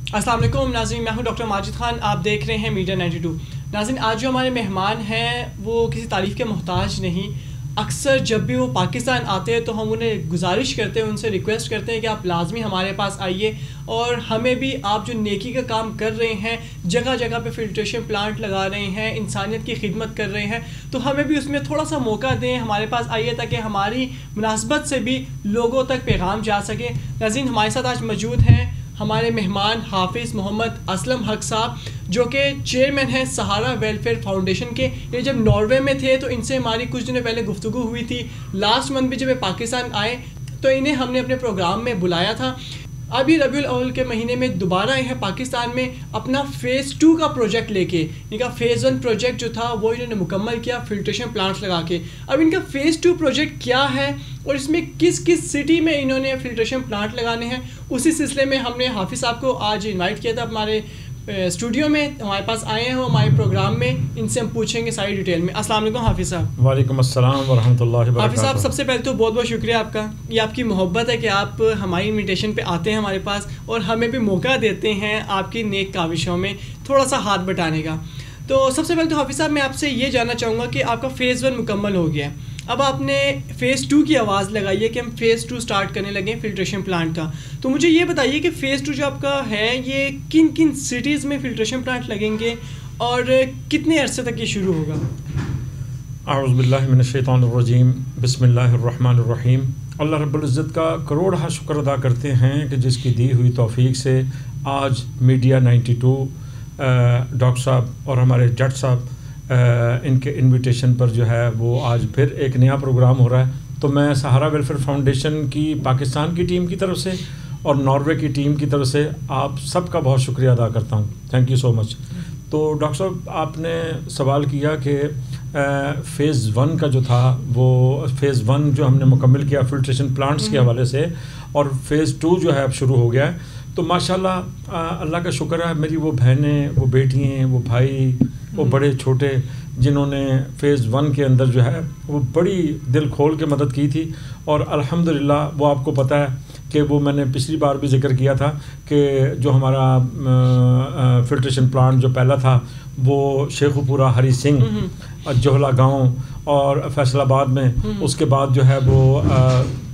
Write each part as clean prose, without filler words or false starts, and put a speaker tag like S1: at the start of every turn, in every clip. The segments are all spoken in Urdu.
S1: السلام علیکم ناظرین، میں ہوں ڈاکٹر ماجد خان، آپ دیکھ رہے ہیں میڈیا 92۔ ناظرین، آج جو ہمارے مہمان ہیں وہ کسی تعریف کے محتاج نہیں۔ اکثر جب بھی وہ پاکستان آتے ہیں تو ہم انہیں گزارش کرتے ہیں، ان سے ریکویسٹ کرتے ہیں کہ آپ لازمی ہمارے پاس آئیے، اور ہمیں بھی آپ جو نیکی کا کام کر رہے ہیں، جگہ جگہ پہ فلٹریشن پلانٹ لگا رہے ہیں، انسانیت کی خدمت کر رہے ہیں، تو ہمیں بھی اس میں تھوڑا سا موقع دیں، ہمارے پاس آئیے تاکہ ہماری مناسبت سے بھی لوگوں تک پیغام جا سکے۔ ناظرین، ہمارے ساتھ آج موجود ہیں ہمارے مہمان حافظ محمد اسلم حق صاحب، جو کہ چیئرمین ہیں سہارا ویلفیئر فاؤنڈیشن کے۔ یہ جب ناروے میں تھے تو ان سے ہماری کچھ دنوں پہلے گفتگو ہوئی تھی۔ لاسٹ منتھ بھی جب یہ پاکستان آئے تو انہیں ہم نے اپنے پروگرام میں بلایا تھا۔ ابھی ربیع الاول کے مہینے میں دوبارہ آئے ہیں پاکستان میں اپنا فیز 2 کا پروجیکٹ لے کے۔ ان کا فیز 1 پروجیکٹ جو تھا وہ انہوں نے مکمل کیا فلٹریشن پلانٹس لگا کے۔ اب ان کا فیز 2 پروجیکٹ کیا ہے اور اس میں کس کس سٹی میں انہوں نے فلٹریشن پلانٹ لگانے ہیں، اسی سلسلے میں ہم نے حافظ صاحب کو آج انوائٹ کیا تھا ہمارے اسٹوڈیو میں۔ ہمارے پاس آئے ہیں وہ ہمارے پروگرام میں، ان سے ہم پوچھیں گے ساری ڈیٹیل میں۔ السلام علیکم حافظ صاحب۔
S2: وعلیکم السلام ورحمۃ اللہ وبرکاتہ۔
S1: حافظ صاحب، سب سے پہلے تو بہت بہت شکریہ آپ کا، یہ آپ کی محبت ہے کہ آپ ہماری انویٹیشن پہ آتے ہیں ہمارے پاس اور ہمیں بھی موقع دیتے ہیں آپ کی نیک کاوشوں میں تھوڑا سا ہاتھ بٹانے کا۔ تو سب سے پہلے تو حافظ صاحب میں آپ سے یہ جاننا چاہوں گا کہ آپ کا فیز 1 مکمل ہو گیا ہے، اب آپ نے فیز 2 کی آواز لگائی ہے کہ ہم فیز 2 سٹارٹ کرنے لگے ہیں فلٹریشن پلانٹ کا۔ تو مجھے یہ بتائیے کہ فیز 2 جو آپ کا ہے یہ کن کن سٹیز میں فلٹریشن پلانٹ لگیں گے اور کتنے عرصے تک یہ شروع ہوگا؟
S2: اعوذ باللہ من الشیطان الرجیم، بسم اللہ الرحمن الرحیم۔ اللہ رب العزت کا کروڑہ شکر ادا کرتے ہیں کہ جس کی دی ہوئی توفیق سے آج میڈیا 92 ڈاکٹر صاحب اور ہمارے جج صاحب ان کے انویٹیشن پر جو ہے وہ آج پھر ایک نیا پروگرام ہو رہا ہے۔ تو میں سہارا ویلفیئر فاؤنڈیشن کی پاکستان کی ٹیم کی طرف سے اور ناروے کی ٹیم کی طرف سے آپ سب کا بہت شکریہ ادا کرتا ہوں۔ تھینک یو سو مچ۔ تو ڈاکٹر صاحب، آپ نے سوال کیا کہ فیز 1 کا جو تھا وہ فیز 1 جو ہم نے مکمل کیا فلٹریشن پلانٹس کے حوالے سے، اور فیز 2 جو ہے اب شروع ہو گیا ہے۔ تو ماشاءاللہ اللہ کا شکر ہے، میری وہ بہنیں، وہ بیٹیاں، وہ بھائی، وہ بڑے چھوٹے جنہوں نے فیز 1 کے اندر جو ہے وہ بڑی دل کھول کے مدد کی تھی، اور الحمدللہ وہ آپ کو پتہ ہے کہ وہ میں نے پچھلی بار بھی ذکر کیا تھا کہ جو ہمارا فلٹریشن پلانٹ جو پہلا تھا وہ شیخو پورہ ہری سنگھ جوہلا گاؤں اور فیصل آباد میں، اس کے بعد جو ہے وہ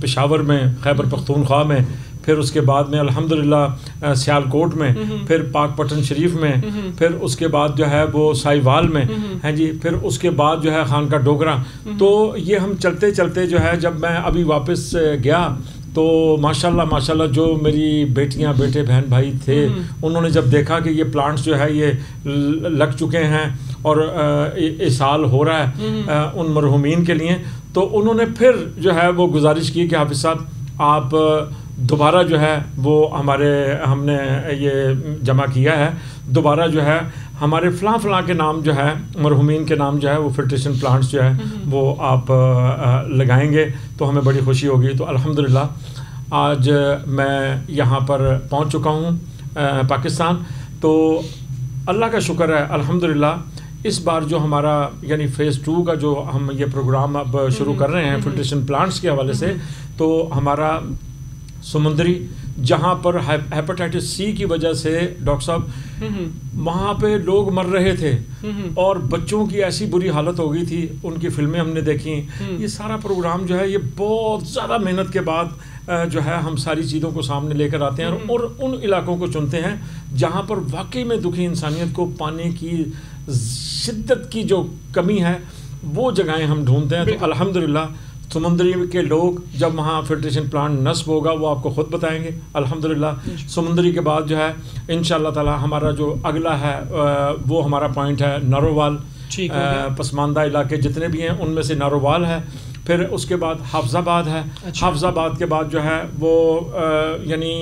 S2: پشاور میں، خیبر پختونخوا میں، پھر اس کے بعد میں الحمدللہ سیالکوٹ میں، پھر پاک پٹن شریف میں، پھر اس کے بعد جو ہے وہ سائی وال میں ہیں جی، پھر اس کے بعد جو ہے خانقاہ ڈوگرا۔ تو یہ ہم چلتے چلتے جو ہے جب میں ابھی واپس گیا تو ماشاءاللہ جو میری بیٹیاں، بیٹے، بہن بھائی تھے، انہوں نے جب دیکھا کہ یہ پلانٹس جو ہے یہ لگ چکے ہیں اور اسال ہو رہا ہے ان مرحومین کے لیے، تو انہوں نے پھر جو ہے وہ گزارش کی کہ حافظ صاحب آپ دوبارہ جو ہے وہ ہم نے یہ جمع کیا ہے، دوبارہ جو ہے ہمارے فلاں فلاں کے نام جو ہے، مرحومین کے نام جو ہے وہ فلٹریشن پلانٹس جو ہے وہ آپ لگائیں گے تو ہمیں بڑی خوشی ہوگی۔ تو الحمدللہ آج میں یہاں پر پہنچ چکا ہوں پاکستان، تو اللہ کا شکر ہے الحمدللہ اس بار جو ہمارا یعنی فیز 2 کا جو ہم یہ پروگرام اب شروع کر رہے ہیں فلٹریشن پلانٹس کے حوالے سے، تو ہمارا سمندری جہاں پر ہیپاٹائٹس سی کی وجہ سے ڈاکٹر صاحب وہاں پہ لوگ مر رہے تھے اور بچوں کی ایسی بری حالت ہو گئی تھی، ان کی فلمیں ہم نے دیکھی۔ یہ سارا پروگرام جو ہے یہ بہت زیادہ محنت کے بعد جو ہے ہم ساری چیزوں کو سامنے لے کر آتے ہیں اور ان علاقوں کو چنتے ہیں جہاں پر واقعی میں دکھی انسانیت کو پانی کی شدت کی جو کمی ہے وہ جگہیں ہم ڈھونڈتے ہیں۔ تو الحمدللہ سمندری کے لوگ جب وہاں فلٹریشن پلانٹ نصب ہوگا وہ آپ کو خود بتائیں گے۔ الحمدللہ سمندری کے بعد جو ہے انشاءاللہ تعالی ہمارا جو اگلا ہے وہ ہمارا پوائنٹ ہے نارووال۔ پسماندہ علاقے جتنے بھی ہیں ان میں سے نارووال ہے، پھر اس کے بعد حافظ آباد ہے۔ حافظ آباد کے بعد جو ہے وہ یعنی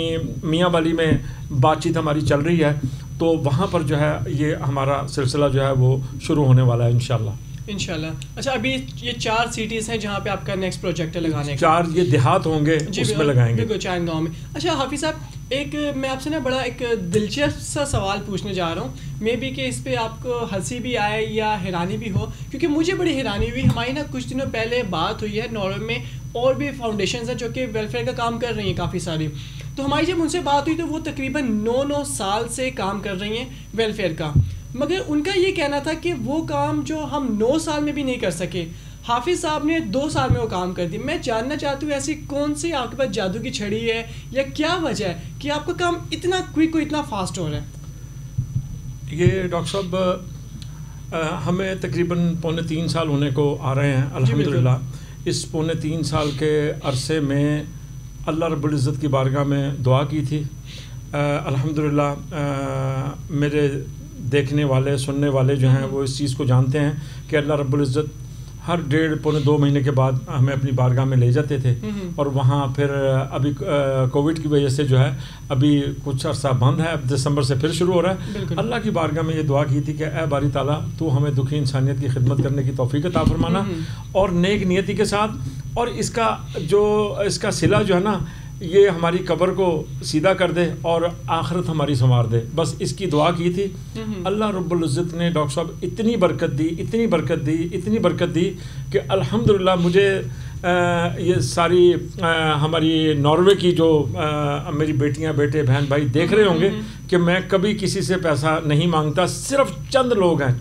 S2: میاں والی میں بات چیت ہماری چل رہی ہے، تو وہاں پر جو ہے یہ ہمارا سلسلہ جو ہے وہ شروع ہونے والا ہے انشاءاللہ۔
S1: انشاءاللہ۔ اچھا، ابھی یہ 4 سٹیز ہیں جہاں پہ آپ کا نیکسٹ پروجیکٹ ہے لگانے کا؟
S2: 4 یہ دیہات ہوں گے، اس میں لگائیں گے۔
S1: بالکل، 4 گاؤں میں۔ اچھا حافظ صاحب، ایک میں آپ سے نا بڑا ایک دلچسپ سا سوال پوچھنے جا رہا ہوں، مے بی کہ اس پہ آپ کو ہنسی بھی آئے یا حیرانی بھی ہو، کیونکہ مجھے بڑی حیرانی ہوئی۔ ہماری نا کچھ دنوں پہلے بات ہوئی ہے ناروے میں، اور بھی فاؤنڈیشنز ہیں جو کہ ویلفیئر کا کام کر رہی ہیں کافی ساری، تو ہماری جب ان سے بات ہوئی تو وہ تقریباً 9 سال سے کام کر رہی ہیں ویلفیئر کا، مگر ان کا یہ کہنا تھا کہ وہ کام جو ہم 9 سال میں بھی نہیں کر سکے حافظ صاحب نے 2 سال میں وہ کام کر دی. میں جاننا چاہتی ہوں ایسی کون سی آپ کے پاس جادو کی چھڑی ہے یا کیا وجہ ہے کہ آپ کا کام اتنا کوئک اتنا فاسٹ ہو رہا ہے؟
S2: یہ ڈاکٹر صاحب ہمیں تقریباً 3.25 سال ہونے کو آ رہے ہیں الحمدللہ. اس 3.25 سال کے عرصے میں اللہ رب العزت کی بارگاہ میں دعا کی تھی. الحمدللہ میرے دیکھنے والے سننے والے جو ہیں وہ اس چیز کو جانتے ہیں کہ اللہ رب العزت ہر 1.5-2 مہینے کے بعد ہمیں اپنی بارگاہ میں لے جاتے تھے، اور وہاں پھر ابھی کووڈ کی وجہ سے جو ہے ابھی کچھ عرصہ بند ہے، اب دسمبر سے پھر شروع ہو رہا ہے. اللہ کی بارگاہ میں یہ دعا کی تھی کہ اے باری تعالیٰ تو ہمیں دکھی انسانیت کی خدمت کرنے کی توفیق عطا فرمانا، اور نیک نیتی کے ساتھ، اور اس کا صلہ جو ہے نا یہ ہماری قبر کو سیدھا کر دے اور آخرت ہماری سنوار دے. بس اس کی دعا کی تھی. اللہ رب العزت نے ڈاکٹر صاحب اتنی برکت دی کہ الحمدللہ مجھے یہ ساری ہماری ناروے کی جو میری بیٹیاں بیٹے بہن بھائی دیکھ رہے ہوں گے کہ میں کبھی کسی سے پیسہ نہیں مانگتا. صرف چند لوگ ہیں،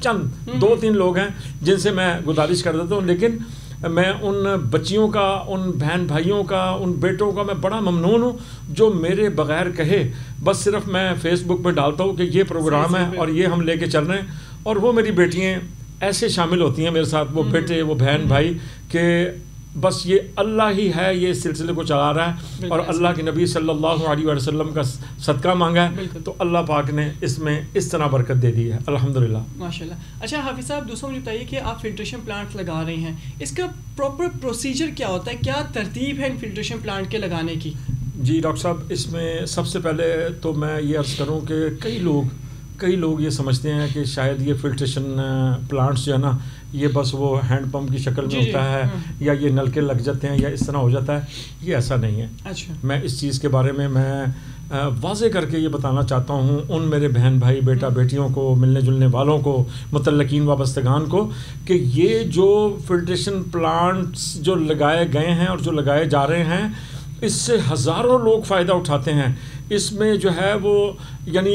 S2: 2-3 لوگ ہیں جن سے میں گزارش کر دیتا ہوں، لیکن میں ان بچیوں کا، ان بہن بھائیوں کا، ان بیٹوں کا میں بڑا ممنون ہوں جو میرے بغیر کہے بس صرف میں فیس بک پہ ڈالتا ہوں کہ یہ پروگرام ہے اور یہ ہم لے کے چل رہے ہیں، اور وہ میری بیٹیاں ایسے شامل ہوتی ہیں میرے ساتھ، وہ بیٹے وہ بہن بھائی، کہ بس یہ اللہ ہی ہے یہ اس سلسلے کو چلا رہا ہے، اور اللہ کے نبی صلی اللہ علیہ وسلم کا صدقہ مانگا ہے تو اللہ پاک نے اس میں اس طرح برکت دے دی ہے الحمدللہ.
S1: ماشاءاللہ. اچھا حافظ صاحب، دوسروں مجھے بتائیے کہ آپ فلٹریشن پلانٹ لگا رہے ہیں، اس کا پراپر پروسیجر کیا ہوتا ہے، کیا ترتیب ہے ان فلٹریشن پلانٹ کے لگانے کی؟
S2: جی ڈاکٹر صاحب، اس میں سب سے پہلے تو میں یہ عرض کروں کہ کئی لوگ یہ سمجھتے ہیں کہ شاید یہ فلٹریشن پلانٹس جو ہے نا یہ بس وہ ہینڈ پمپ کی شکل میں ہوتا ہے یا یہ نلکے لگ جاتے ہیں یا اس طرح ہو جاتا ہے. یہ ایسا نہیں ہے.
S1: اچھا.
S2: میں اس چیز کے بارے میں واضح کر کے یہ بتانا چاہتا ہوں ان میرے بہن بھائی بیٹا بیٹیوں کو، ملنے جلنے والوں کو، متعلقین وابستگان کو، کہ یہ جو فلٹریشن پلانٹس جو لگائے گئے ہیں اور جو لگائے جا رہے ہیں اس سے ہزاروں لوگ فائدہ اٹھاتے ہیں. اس میں جو ہے وہ یعنی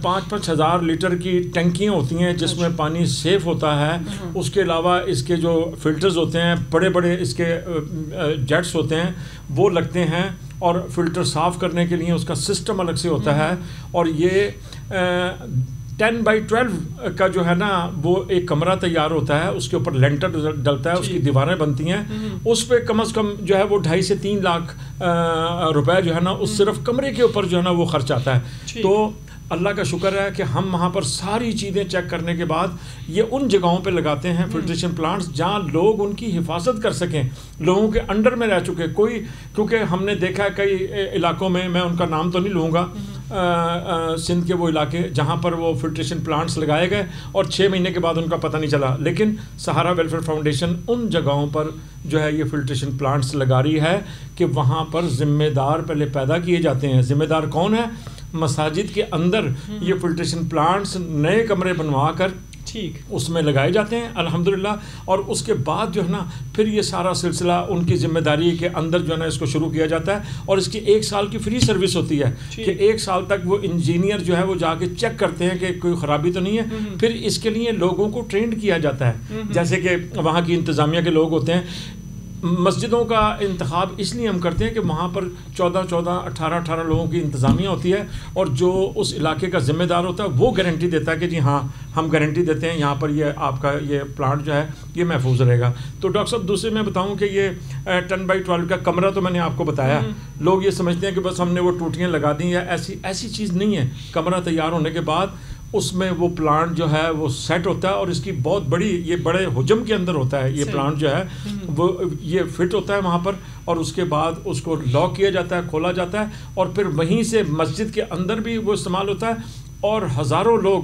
S2: 5-5 ہزار لیٹر کی ٹینکیاں ہوتی ہیں جس میں پانی سیف ہوتا ہے. اس کے علاوہ اس کے جو فلٹرز ہوتے ہیں، بڑے بڑے اس کے جیٹس ہوتے ہیں وہ لگتے ہیں، اور فلٹر صاف کرنے کے لیے اس کا سسٹم الگ سے ہوتا ہے. اور یہ 10x12 کا جو ہے نا وہ ایک کمرہ تیار ہوتا ہے، اس کے اوپر لینٹر ڈلتا ہے، اس کی دیواریں بنتی ہیں، اس پہ کم از کم جو ہے وہ 2.5 سے 3 لاکھ روپے جو ہے نا اس صرف کمرے کے اوپر جو ہے نا وہ خرچ آتا ہے. تو اللہ کا شکر ہے کہ ہم وہاں پر ساری چیزیں چیک کرنے کے بعد یہ ان جگہوں پہ لگاتے ہیں فلٹریشن پلانٹس جہاں لوگ ان کی حفاظت کر سکیں، لوگوں کے انڈر میں رہ چکے. کیونکہ ہم نے دیکھا ہے کئی علاقوں میں ان کا نام تو نہیں لوں گا، سندھ کے وہ علاقے جہاں پر وہ فلٹریشن پلانٹس لگائے گئے اور 6 مہینے کے بعد ان کا پتہ نہیں چلا. لیکن سہارا ویلفیئر فاؤنڈیشن ان جگہوں پر جو ہے یہ فلٹریشن پلانٹس لگا رہی ہے کہ وہاں پر ذمہ دار پہلے پیدا کیے جاتے ہیں. ذمہ دار کون ہے؟ مساجد کے اندر یہ فلٹریشن پلانٹس نئے کمرے بنوا کر اس میں لگائے جاتے ہیں الحمدللہ. اور اس کے بعد جو ہے نا پھر یہ سارا سلسلہ ان کی ذمہ داری کے اندر جو ہے نا اس کو شروع کیا جاتا ہے، اور اس کی 1 سال کی فری سروس ہوتی ہے کہ 1 سال تک وہ انجینئر جو ہے وہ جا کے چیک کرتے ہیں کہ کوئی خرابی تو نہیں ہے. پھر اس کے لیے لوگوں کو ٹرینڈ کیا جاتا ہے، جیسے کہ وہاں کی انتظامیہ کے لوگ ہوتے ہیں. مسجدوں کا انتخاب اس لیے ہم کرتے ہیں کہ وہاں پر 18 لوگوں کی انتظامیہ ہوتی ہے، اور جو اس علاقے کا ذمہ دار ہوتا ہے وہ گارنٹی دیتا ہے کہ جی ہاں ہم گارنٹی دیتے ہیں یہاں پر یہ آپ کا یہ پلانٹ جو ہے یہ محفوظ رہے گا. تو ڈاکٹر صاحب دوسرے میں بتاؤں کہ یہ 10x12 کا کمرہ تو میں نے آپ کو بتایا. لوگ یہ سمجھتے ہیں کہ بس ہم نے وہ ٹوٹیاں لگا دیں یا ایسی چیز نہیں ہے. کمرہ تیار ہونے کے بعد اس میں وہ پلانٹ جو ہے وہ سیٹ ہوتا ہے، اور اس کی بہت بڑی یہ بڑے حجم کے اندر ہوتا ہے یہ پلانٹ جو ہے وہ یہ فٹ ہوتا ہے وہاں پر، اور اس کے بعد اس کو لاک کیا جاتا ہے، کھولا جاتا ہے، اور پھر وہیں سے مسجد کے اندر بھی وہ استعمال ہوتا ہے. اور ہزاروں لوگ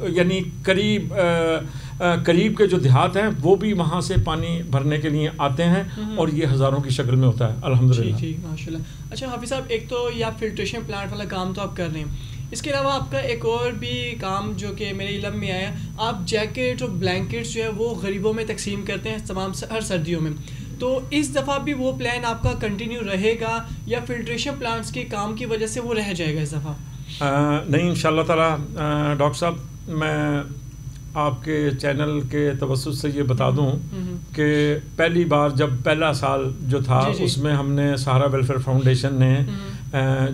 S2: یعنی قریب کے جو دیہات ہیں وہ بھی وہاں سے پانی بھرنے کے لیے آتے ہیں، اور یہ ہزاروں کی شکل میں ہوتا ہے الحمدللہ.
S1: جی ماشاء اللہ. اچھا حافظ صاحب، ایک تو یہ آپ فلٹریشن پلانٹ والا کام تو آپ کر رہے ہیں، اس کے علاوہ آپ کا ایک اور بھی کام جو کہ میرے علم میں آیا، آپ جیکٹ اور بلینکٹس جو ہے وہ غریبوں میں تقسیم کرتے ہیں تمام ہر سردیوں میں. تو اس دفعہ بھی وہ پلان آپ کا کنٹینیو رہے گا یا فلٹریشن پلانٹس کے کام کی وجہ سے وہ رہ جائے گا اس دفعہ؟
S2: نہیں ان شاء اللہ تعالیٰ ڈاکٹر صاحب میں آپ کے چینل کے توسط سے یہ بتا دوں کہ پہلی بار جب پہلا سال جو تھا اس میں ہم نے سہارا ویلفیئر فاؤنڈیشن نے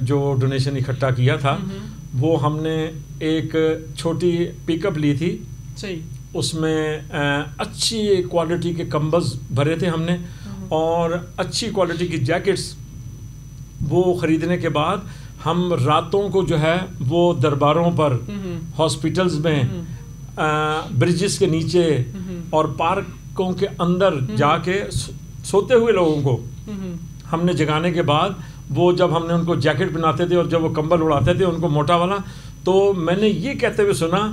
S2: جو ڈونیشن اکٹھا کیا تھا وہ ہم نے ایک چھوٹی پک اپ لی تھی.
S1: صحیح.
S2: اس میں اچھی کوالٹی کے کمبلز بھرے تھے ہم نے اور اچھی کوالٹی کی جیکٹس. وہ خریدنے کے بعد ہم راتوں کو جو ہے وہ درباروں پر, ہاسپٹلز میں, برجز کے نیچے اور پارکوں کے اندر جا کے سوتے ہوئے لوگوں کو ہم نے جگانے کے بعد وہ جب ہم نے ان کو جیکٹ پہناتے تھے اور جب وہ کمبل اڑاتے تھے ان کو موٹا والا, تو میں نے یہ کہتے ہوئے سنا,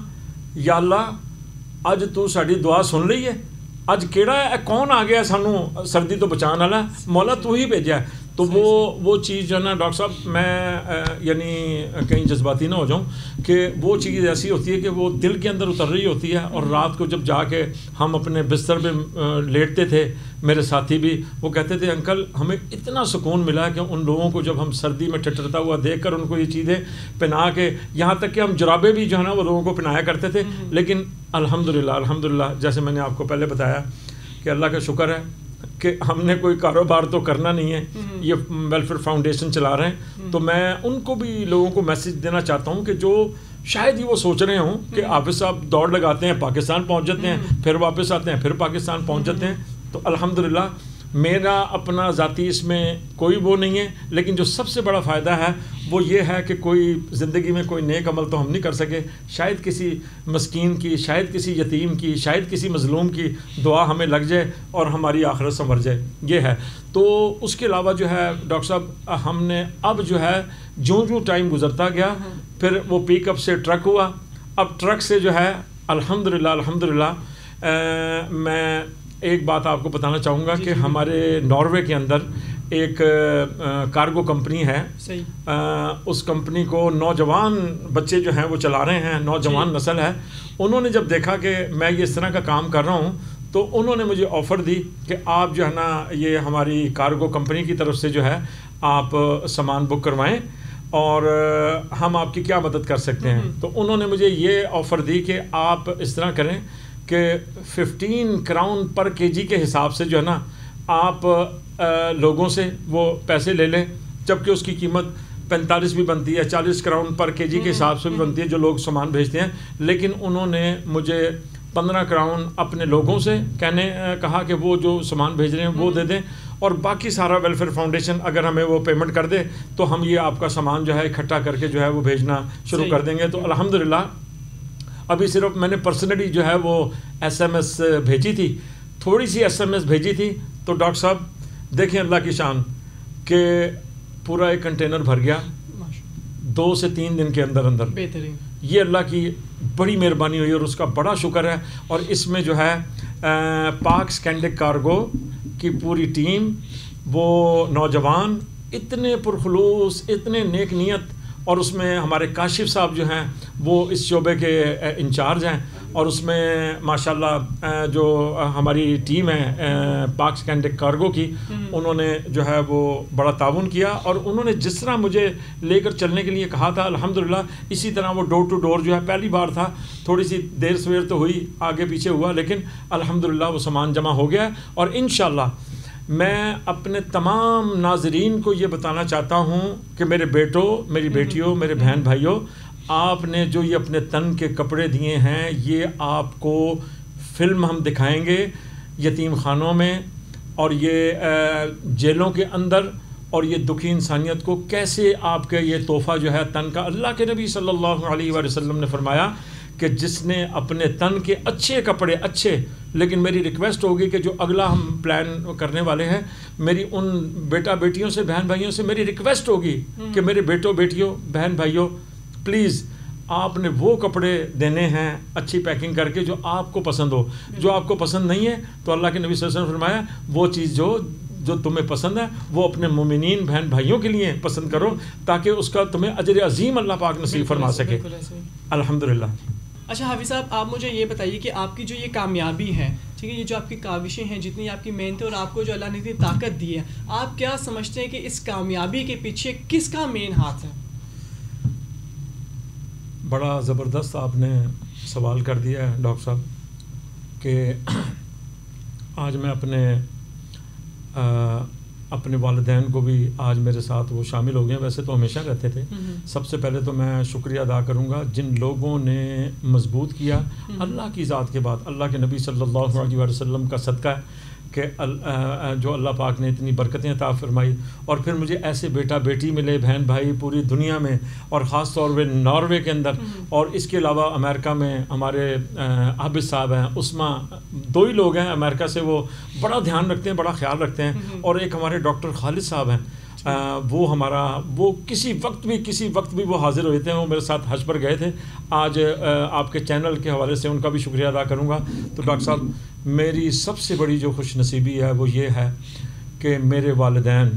S2: یا اللہ اج تو ساڈی دعا سن لئی ہے, اج کیڑا ہے کون آ گیا سانو سردی تو بچان والا, مولا تو ہی بھیجا ہے. تو وہ چیز جو ہے نا ڈاکٹر صاحب میں یعنی کہیں جذباتی نہ ہو جاؤں کہ وہ چیز ایسی ہوتی ہے کہ وہ دل کے اندر اتر رہی ہوتی ہے. اور رات کو جب جا کے ہم اپنے بستر پہ لیٹتے تھے, میرے ساتھی بھی وہ کہتے تھے انکل ہمیں اتنا سکون ملا کہ ان لوگوں کو جب ہم سردی میں ٹھٹرتا ہوا دیکھ کر ان کو یہ چیزیں پہنا کے, یہاں تک کہ ہم جرابیں بھی جو ہے نا وہ لوگوں کو پہنایا کرتے تھے. لیکن الحمدللہ جیسے میں نے آپ کو پہلے بتایا کہ اللہ کا شکر ہے کہ ہم نے کوئی کاروبار تو کرنا نہیں ہے, یہ ویلفیئر فاؤنڈیشن چلا رہے ہیں. تو میں ان کو بھی لوگوں کو میسج دینا چاہتا ہوں کہ جو شاید ہی وہ سوچ رہے ہوں کہ حافظ صاحب دوڑ لگاتے ہیں, پاکستان پہنچ جاتے ہیں, پھر واپس آتے ہیں, پھر پاکستان پہنچ جاتے ہیں. تو الحمدللہ میرا اپنا ذاتی اس میں کوئی وہ نہیں ہے, لیکن جو سب سے بڑا فائدہ ہے وہ یہ ہے کہ کوئی زندگی میں کوئی نیک عمل تو ہم نہیں کر سکے, شاید کسی مسکین کی, شاید کسی یتیم کی, شاید کسی مظلوم کی دعا ہمیں لگ جائے اور ہماری آخرت سنور جائے, یہ ہے. تو اس کے علاوہ جو ہے ڈاکٹر صاحب ہم نے اب جو ہے جو ٹائم گزرتا گیا, پھر وہ پک اپ سے ٹرک ہوا, اب ٹرک سے جو ہے الحمدللہ میں ایک بات آپ کو بتانا چاہوں گا کہ ہمارے ناروے کے اندر ایک کارگو کمپنی ہے. اس کمپنی کو نوجوان بچے جو ہیں وہ چلا رہے ہیں, نوجوان نسل ہے. انہوں نے جب دیکھا کہ میں یہ اس طرح کا کام کر رہا ہوں تو انہوں نے مجھے آفر دی کہ آپ جو ہے نا یہ ہماری کارگو کمپنی کی طرف سے جو ہے آپ سامان بک کروائیں اور ہم آپ کی کیا مدد کر سکتے ہیں. تو انہوں نے مجھے یہ آفر دی کہ آپ اس طرح کریں کہ 15 کراؤن پر کے جی کے حساب سے جو ہے نا آپ لوگوں سے وہ پیسے لے لیں, جبکہ اس کی قیمت 45 بھی بنتی ہے, 40 کراؤن پر کے جی کے حساب سے بھی بنتی ہے جو لوگ سامان بھیجتے ہیں. لیکن انہوں نے مجھے 15 کراؤن اپنے لوگوں سے کہا کہ وہ جو سامان بھیج رہے ہیں وہ دے دیں, اور باقی سارا ویلفیئر فاؤنڈیشن اگر ہمیں وہ پیمنٹ کر دے تو ہم یہ آپ کا سامان جو ہے اکٹھا کر کے جو ہے وہ بھیجنا شروع کر دیں گے. تو الحمدللہ ابھی صرف میں نے پرسنلی جو ہے وہ ایس ایم ایس بھیجی تھی, تھوڑی سی ایس ایم ایس بھیجی تھی. تو ڈاکٹر صاحب دیکھیں اللہ کی شان کہ پورا ایک کنٹینر بھر گیا 2 سے 3 دن کے اندر.
S1: بہترین,
S2: یہ اللہ کی بڑی مہربانی ہوئی اور اس کا بڑا شکر ہے. اور اس میں جو ہے پاک سکینڈک کارگو کی پوری ٹیم, وہ نوجوان اتنے پرخلوص, اتنے نیک نیت, اور اس میں ہمارے کاشف صاحب جو ہیں وہ اس شعبے کے انچارج ہیں, اور اس میں ماشاءاللہ جو ہماری ٹیم ہے پاک سکینڈک کارگو کی, انہوں نے جو ہے وہ بڑا تعاون کیا. اور انہوں نے جس طرح مجھے لے کر چلنے کے لیے کہا تھا الحمدللہ اسی طرح وہ ڈور ٹو ڈور جو ہے, پہلی بار تھا, تھوڑی سی دیر سویر تو ہوئی, آگے پیچھے ہوا, لیکن الحمدللہ وہ سامان جمع ہو گیا. اور انشاءاللہ میں اپنے تمام ناظرین کو یہ بتانا چاہتا ہوں کہ میرے بیٹوں, میری بیٹیوں, میرے بہن بھائیوں, آپ نے جو یہ اپنے تن کے کپڑے دیے ہیں یہ آپ کو فلم ہم دکھائیں گے یتیم خانوں میں اور یہ جیلوں کے اندر, اور یہ دکھی انسانیت کو کیسے آپ کا یہ تحفہ جو ہے تن کا. اللہ کے نبی صلی اللہ علیہ وآلہ وسلم نے فرمایا کہ جس نے اپنے تن کے اچھے کپڑے, اچھے, لیکن میری ریکویسٹ ہوگی کہ جو اگلا ہم پلان کرنے والے ہیں, میری ان بیٹا بیٹیوں سے, بہن بھائیوں سے میری ریکویسٹ ہوگی کہ میرے بیٹوں بیٹیوں, بہن بھائیوں, پلیز آپ نے وہ کپڑے دینے ہیں اچھی پیکنگ کر کے جو آپ کو پسند ہو. جو آپ کو پسند نہیں ہے تو اللہ کے نبی صلی اللہ علیہ وسلم نے فرمایا وہ چیز جو تمہیں پسند ہے وہ اپنے مومنین بہن بھائیوں کے لیے پسند کرو تاکہ اس کا تمہیں اجر عظیم اللہ پاک نصیب فرما سکے. الحمدللہ.
S1: اچھا حافظ صاحب, آپ مجھے یہ بتائیے کہ آپ کی جو یہ کامیابی ہے ٹھیک ہے، یہ جو آپ کی کاوشیں ہیں، جتنی آپ کی محنت ہے اور آپ کو جو اللہ نے اتنی طاقت دی ہے، آپ کیا سمجھتے ہیں کہ اس کامیابی کے پیچھے کس کا مین ہاتھ ہے؟
S2: بڑا زبردست آپ نے سوال کر دیا ہے ڈاکٹر صاحب کہ آج میں اپنے والدین کو بھی آج میرے ساتھ وہ شامل ہو گئے ہیں، ویسے تو ہمیشہ رہتے تھے. سب سے پہلے تو میں شکریہ ادا کروں گا جن لوگوں نے مضبوط کیا اللہ کی ذات کے بعد، اللہ کے نبی صلی اللہ علیہ وسلم کا صدقہ ہے کہ جو اللہ پاک نے اتنی برکتیں عطا فرمائی، اور پھر مجھے ایسے بیٹا بیٹی ملے، بہن بھائی پوری دنیا میں، اور خاص طور پہ ناروے کے اندر، اور اس کے علاوہ امریکہ میں ہمارے عابد صاحب ہیں، عثما، دو ہی لوگ ہیں امریکہ سے، وہ بڑا دھیان رکھتے ہیں، بڑا خیال رکھتے ہیں. اور ایک ہمارے ڈاکٹر خالد صاحب ہیں، وہ کسی وقت بھی وہ حاضر ہوئے تھے، وہ میرے ساتھ حج پر گئے تھے. آج آپ کے چینل کے حوالے سے ان کا بھی شکریہ ادا کروں گا. تو ڈاکٹر صاحب میری سب سے بڑی جو خوش نصیبی ہے وہ یہ ہے کہ میرے والدین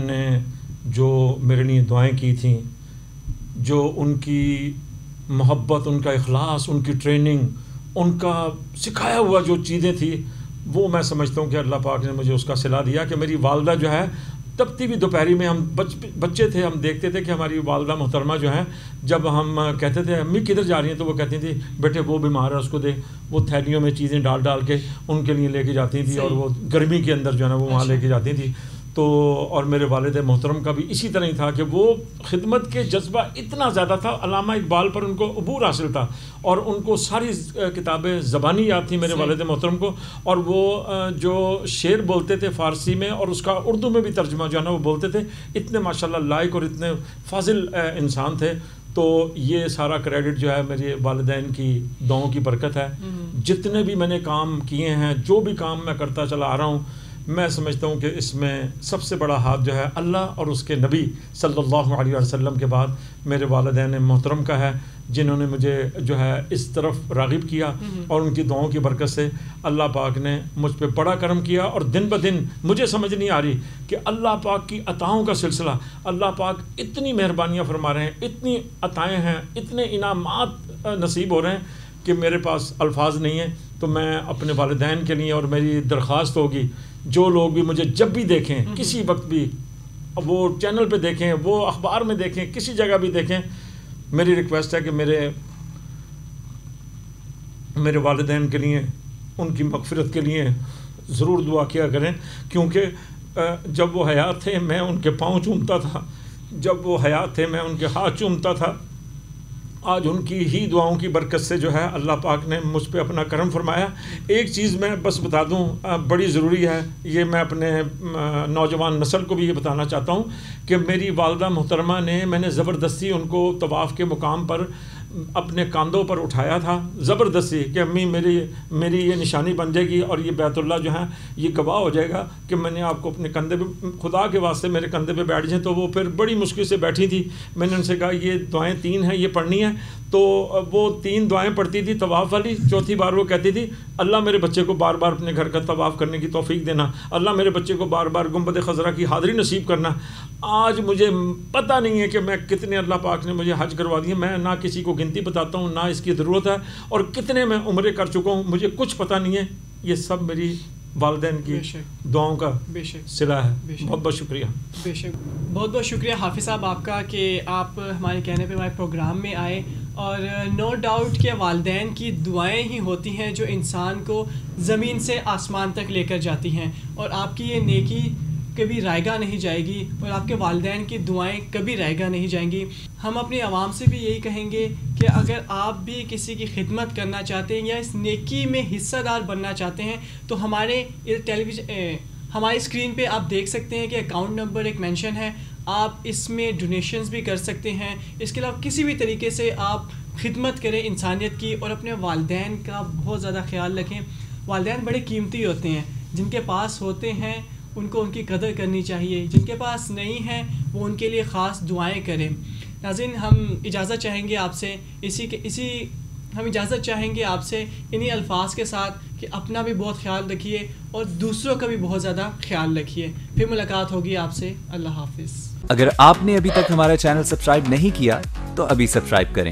S2: نے جو میرے لیے دعائیں کی تھیں، جو ان کی محبت، ان کا اخلاص، ان کی ٹریننگ، ان کا سکھایا ہوا جو چیزیں تھیں، وہ میں سمجھتا ہوں کہ اللہ پاک نے مجھے اس کا صلہ دیا کہ میری والدہ جو ہے، تبتی بھی دوپہری میں ہم بچے تھے، ہم دیکھتے تھے کہ ہماری والدہ محترمہ جو ہیں، جب ہم کہتے تھے امی کدھر جا رہی ہیں، تو وہ کہتی تھی بیٹے وہ بیمار ہے اس کو دے، وہ تھیلیوں میں چیزیں ڈال کے ان کے لیے لے کے جاتی تھی، اور وہ گرمی کے اندر جو ہے نا وہ وہاں لے کے جاتی تھی. تو اور میرے والد محترم کا بھی اسی طرح ہی تھا کہ وہ خدمت کے جذبہ اتنا زیادہ تھا، علامہ اقبال پر ان کو عبور حاصل تھا، اور ان کو ساری کتابیں زبانی یاد تھیں میرے والد محترم کو، اور وہ جو شعر بولتے تھے فارسی میں اور اس کا اردو میں بھی ترجمہ جو ہے نا وہ بولتے تھے، اتنے ماشاءاللہ لائق اور اتنے فاضل انسان تھے. تو یہ سارا کریڈٹ جو ہے میرے والدین کی دعاؤں کی برکت ہے. جتنے بھی میں نے کام کیے ہیں، جو بھی کام میں کرتا چلا آ رہا ہوں، میں سمجھتا ہوں کہ اس میں سب سے بڑا ہاتھ جو ہے اللہ اور اس کے نبی صلی اللہ علیہ وسلم کے بعد میرے والدین محترم کا ہے، جنہوں نے مجھے جو ہے اس طرف راغب کیا، اور ان کی دعاؤں کی برکت سے اللہ پاک نے مجھ پہ بڑا کرم کیا. اور دن بدن مجھے سمجھ نہیں آ رہی کہ اللہ پاک کی عطاؤں کا سلسلہ، اللہ پاک اتنی مہربانیاں فرما رہے ہیں، اتنی عطائیں ہیں، اتنے انعامات نصیب ہو رہے ہیں کہ میرے پاس الفاظ نہیں ہیں. تو میں اپنے والدین کے لیے، اور میری درخواست ہوگی جو لوگ بھی مجھے جب بھی دیکھیں، کسی وقت بھی، وہ چینل پہ دیکھیں، وہ اخبار میں دیکھیں، کسی جگہ بھی دیکھیں، میری ریکویسٹ ہے کہ میرے والدین کے لیے، ان کی مغفرت کے لیے ضرور دعا کیا کریں. کیونکہ جب وہ حیات تھے میں ان کے پاؤں چومتا تھا، جب وہ حیات تھے میں ان کے ہاتھ چومتا تھا. آج ان کی ہی دعاؤں کی برکت سے جو ہے اللہ پاک نے مجھ پہ اپنا کرم فرمایا. ایک چیز میں بس بتا دوں، بڑی ضروری ہے، یہ میں اپنے نوجوان نسل کو بھی یہ بتانا چاہتا ہوں کہ میری والدہ محترمہ نے، میں نے زبردستی ان کو طواف کے مقام پر اپنے کاندھوں پر اٹھایا تھا، زبردستی، کہ امی میری یہ نشانی بن جائے گی، اور یہ بیت اللہ جو ہے یہ گواہ ہو جائے گا کہ میں نے آپ کو اپنے کندھے پہ، خدا کے واسطے میرے کندھے پہ بیٹھ جائیں. تو وہ پھر بڑی مشکل سے بیٹھی تھی. میں نے ان سے کہا یہ دعائیں 3 ہیں، یہ پڑھنی ہیں. تو وہ 3 دعائیں پڑھتی تھی طواف والی. چوتھی بار وہ کہتی تھی اللہ میرے بچے کو بار بار اپنے گھر کا طواف کرنے کی توفیق دینا، اللہ میرے بچے کو بار بار گنبد خضرا کی حاضری نصیب کرنا. آج مجھے پتہ نہیں ہے کہ میں کتنے اللہ پاک نے مجھے حج کروا دیے، میں نہ کسی کو گنتی بتاتا ہوں، نہ اس کی ضرورت ہے، اور کتنے میں عمرے کر چکا ہوں، مجھے کچھ پتہ نہیں ہے. یہ سب میری والدین کی دعاؤں کا صلہ ہے. بہت بہت شکریہ.
S1: بے شک، بہت بہت شکریہ حافظ صاحب آپ کا کہ آپ ہمارے کہنے پہ ہمارے پروگرام میں آئے. اور نو ڈاؤٹ کہ والدین کی دعائیں ہی ہوتی ہیں جو انسان کو زمین سے آسمان تک لے کر جاتی ہیں، اور آپ کی یہ نیکی کبھی رائے گاہ نہیں جائے گی، اور آپ کے والدین کی دعائیں کبھی رائے گاہ نہیں جائیں گی. ہم اپنی عوام سے بھی یہی کہیں گے کہ اگر آپ بھی کسی کی خدمت کرنا چاہتے ہیں یا اس نیکی میں حصہ دار بننا چاہتے ہیں تو ہمارے ہماری اسکرین پہ آپ دیکھ سکتے ہیں کہ اکاؤنٹ نمبر ایک مینشن ہے، آپ اس میں ڈونیشنز بھی کر سکتے ہیں. اس کے علاوہ کسی بھی طریقے سے آپ خدمت کریں انسانیت کی، اور اپنے والدین کا بہت زیادہ خیال رکھیں. والدین بڑے قیمتی ہوتے ہیں، جن کے پاس ہوتے ہیں ان کو ان کی قدر کرنی چاہیے، جن کے پاس نہیں ہیں وہ ان کے لیے خاص دعائیں کریں. ناظرین، ہم اجازت چاہیں گے آپ سے ہم اجازت چاہیں گے آپ سے انہی الفاظ کے ساتھ کہ اپنا بھی بہت خیال رکھیے اور دوسروں کا بھی بہت زیادہ خیال رکھیے. پھر ملاقات ہوگی آپ سے. اللہ حافظ.
S3: اگر آپ نے ابھی تک ہمارا چینل سبسکرائب نہیں کیا تو ابھی سبسکرائب کریں